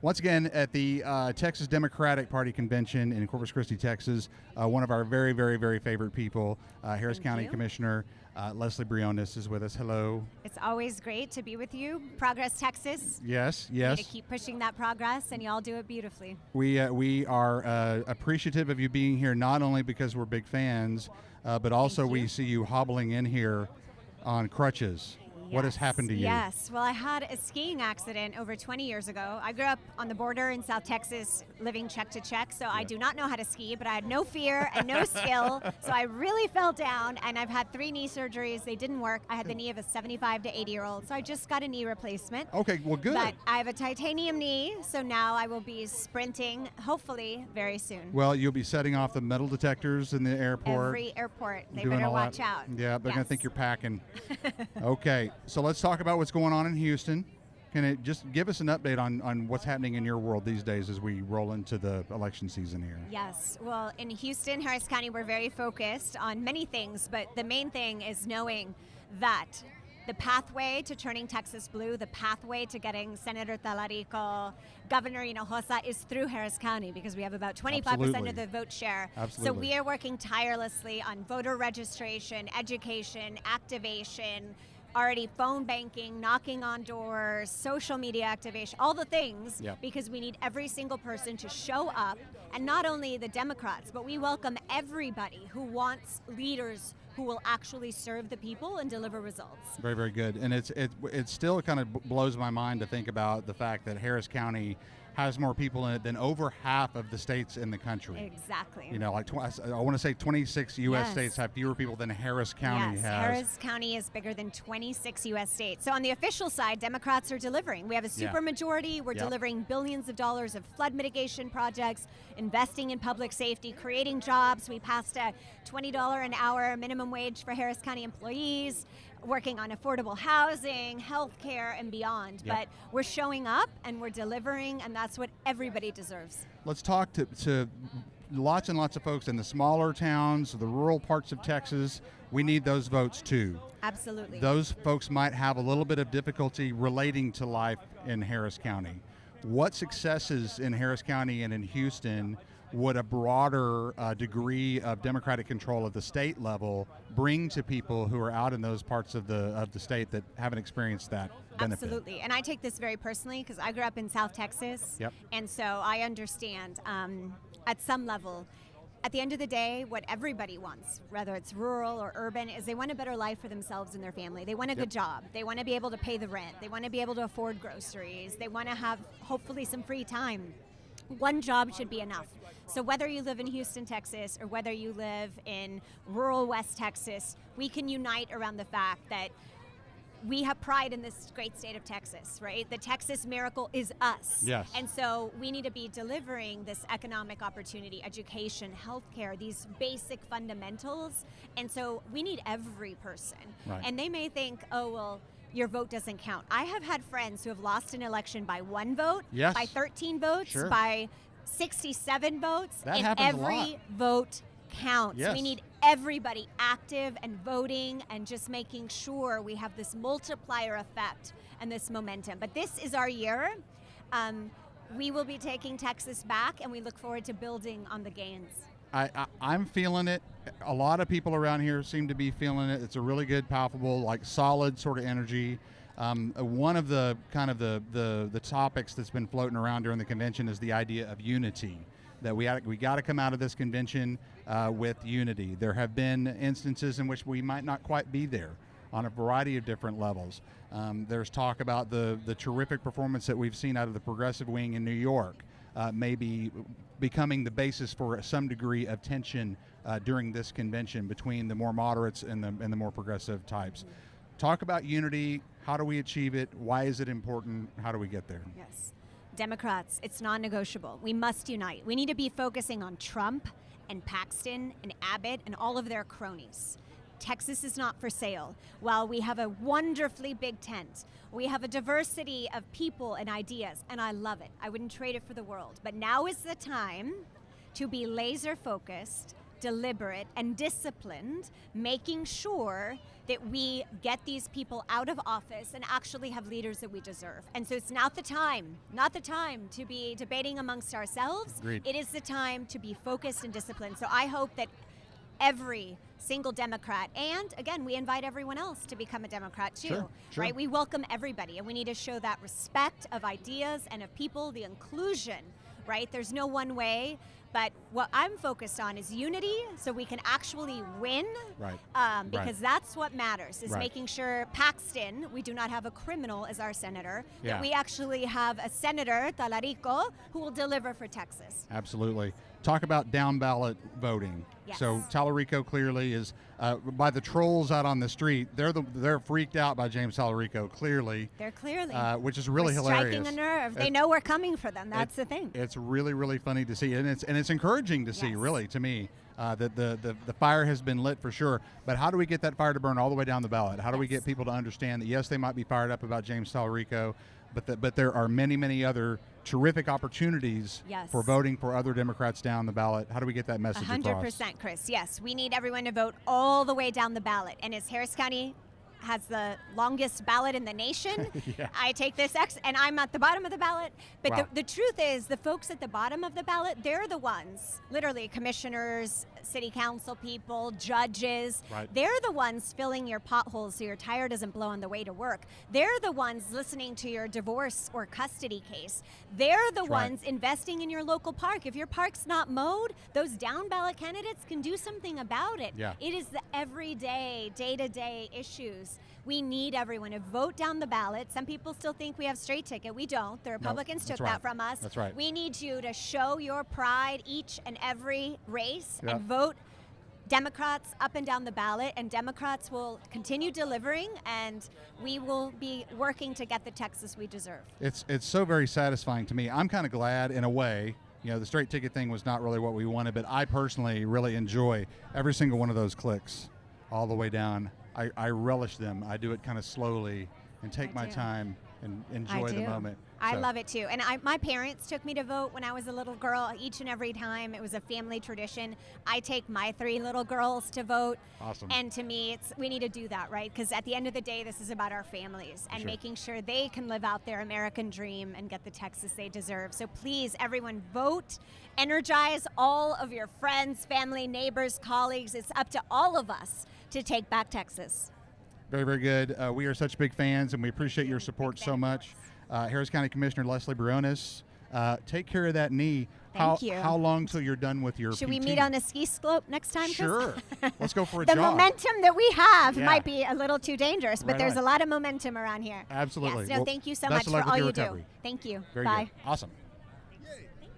Once again, at the Texas Democratic Party Convention in Corpus Christi, Texas, one of our very, very, very favorite people, Harris Thank County you. Commissioner Lesley Briones is with us. Hello. It's always great to be with you. Progress, Texas. Yes, We yes. need to keep pushing that progress, and y'all do it beautifully. We are appreciative of you being here, not only because we're big fans, but also Thank you. we see you hobbling in here on crutches. What has happened to you? Yes. Well, I had a skiing accident over 20 years ago. I grew up on the border in South Texas, living check to check, so I do not know how to ski, but I had no fear and no skill, so I really fell down, and I've had 3 knee surgeries. They didn't work. I had the knee of a 75 to 80-year-old, so I just got a knee replacement. Okay, well, good. But I have a titanium knee, so now I will be sprinting, hopefully, very soon. Well, you'll be setting off the metal detectors in the airport. Every airport. They doing better all watch that. out. Yeah, they're going Yes. to think you're packing. Okay, so let's talk about what's going on in Houston. Can it just give us an update on what's happening in your world these days as we roll into the election season here? Yes. Well, in Houston, Harris County, we're very focused on many things, but the main thing is knowing that the pathway to turning Texas blue, the pathway to getting Senator Talarico, Governor Hinojosa is through Harris County because we have about 25% Absolutely. of the vote share. Absolutely. So we are working tirelessly on voter registration, education, activation, already phone banking, knocking on doors, social media activation, all the things, Yep. because we need every single person to show up, and not only the Democrats, but we welcome everybody who wants leaders who will actually serve the people and deliver results. Very, very good. And it still kind of blows my mind to think about the fact that Harris County has more people in it than over half of the states in the country. Exactly. You know, like I want to say 26 U.S. Yes. states have fewer people than Harris County Yes, has. Harris County is bigger than 26 U.S. states. So on the official side, Democrats are delivering. We have a Yeah. supermajority. We're Yep. delivering billions of dollars of flood mitigation projects, investing in public safety, creating jobs. We passed a $20 an hour minimum wage for Harris County employees, working on affordable housing, health care, and beyond. Yep. But we're showing up and we're delivering, and that's what everybody deserves. Let's talk to lots and lots of folks in the smaller towns, the rural parts of Texas. We need those votes too. Absolutely. Those folks might have a little bit of difficulty relating to life in Harris County. What successes in Harris County and in Houston would a broader degree of Democratic control at the state level bring to people who are out in those parts of the state that haven't experienced that benefit? Absolutely. And I take this very personally because I grew up in South Texas. Yep. And so I understand at some level, at the end of the day, what everybody wants, whether it's rural or urban, is they want a better life for themselves and their family. They want a good job. They want to be able to pay the rent. They want to be able to afford groceries. They want to have hopefully some free time. One job should be enough. So whether you live in Houston, Texas, or whether you live in rural West Texas, we can unite around the fact that we have pride in this great state of Texas, right? The Texas miracle is us. Yes. And so we need to be delivering this economic opportunity, education, healthcare, these basic fundamentals. And so we need every person. Right. And they may think, oh, well, your vote doesn't count. I have had friends who have lost an election by 1 vote, Yes. by 13 votes, Sure. by 67 votes, That and happens a every lot. vote counts. Yes. We need everybody active and voting and just making sure we have this multiplier effect and this momentum. But this is our year. We will be taking Texas back, and we look forward to building on the gains. I'm feeling it. A lot of people around here seem to be feeling it. It's a really good, palpable, like solid sort of energy. One of the kind of the topics that's been floating around during the convention is the idea of unity. That we got to come out of this convention with unity. There have been instances in which we might not quite be there on a variety of different levels. There's talk about the terrific performance that we've seen out of the progressive wing in New York, maybe becoming the basis for some degree of tension during this convention between the more moderates and the more progressive types. Talk about unity. How do we achieve it? Why is it important? How do we get there? Yes. Democrats, it's non-negotiable. We must unite. We need to be focusing on Trump and Paxton and Abbott and all of their cronies. Texas is not for sale. While we have a wonderfully big tent, we have a diversity of people and ideas, and I love it. I wouldn't trade it for the world. But now is the time to be laser focused, deliberate, and disciplined, making sure that we get these people out of office and actually have leaders that we deserve. And so it's not the time to be debating amongst ourselves. Agreed. It is the time to be focused and disciplined. So I hope that every single Democrat, and again, we invite everyone else to become a Democrat too, Sure. right? We welcome everybody, and we need to show that respect of ideas and of people, the inclusion, right? There's no one way, but what I'm focused on is unity, so we can actually win, Right. because that's what matters, is Right. making sure Paxton, we do not have a criminal as our senator, Yeah. that we actually have a senator, Talarico, who will deliver for Texas. Absolutely. Talk about down ballot voting. Yes. So Talarico clearly is by the trolls out on the street. They're freaked out by James Talarico clearly, They're clearly which is really we're hilarious. striking a nerve. They know we're coming for them. That's the thing. It's really, really funny to see, and it's encouraging to see, Yes. really, to me, that the fire has been lit for sure. But how do we get that fire to burn all the way down the ballot? How do we Yes. get people to understand that yes, they might be fired up about James Talarico, but there are many, many other terrific opportunities Yes. for voting for other Democrats down the ballot? How do we get that message across? 100%, Chris. Yes, we need everyone to vote all the way down the ballot. And as Harris County has the longest ballot in the nation, Yeah. I take this and I'm at the bottom of the ballot. But Wow. the truth is, the folks at the bottom of the ballot, they're the ones, literally commissioners, city council people, judges. Right. They're the ones filling your potholes so your tire doesn't blow on the way to work. They're the ones listening to your divorce or custody case. They're the That's right. ones investing in your local park. If your park's not mowed, those down ballot candidates can do something about it. Yeah. It is the everyday, day-to-day issues. We need everyone to vote down the ballot. Some people still think we have straight ticket. We don't. The Republicans that's took right. that from us. That's right. We need you to show your pride each and every race Yep. and vote Democrats up and down the ballot, and Democrats will continue delivering, and we will be working to get the Texas we deserve. It's so very satisfying to me. I'm kind of glad in a way. You know, the straight ticket thing was not really what we wanted, but I personally really enjoy every single one of those clicks all the way down. I relish them. I do it kind of slowly and take my do. time and enjoy the do. moment. I So, love it too. And my parents took me to vote when I was a little girl each and every time. It was a family tradition. I take my 3 little girls to vote. Awesome. And to me, we need to do that, right? Because at the end of the day, this is about our families and Sure. making sure they can live out their American dream and get the Texas they deserve. So please, everyone, vote. Energize all of your friends, family, neighbors, colleagues. It's up to all of us to take back Texas. Very, very good. We are such big fans, and we appreciate your support so much. Harris County Commissioner Lesley Briones, take care of that knee. Thank you. How long till you're done with your Should PT? we meet on a ski slope next time, Chris? Sure. Let's go for a The jog. momentum that we have Yeah. might be a little too dangerous, but Right there's on. a lot of momentum around here. Absolutely. Yes. No, Well, thank you so best much of luck for with all your you recovery. do. Thank you. Very Bye. good. Awesome.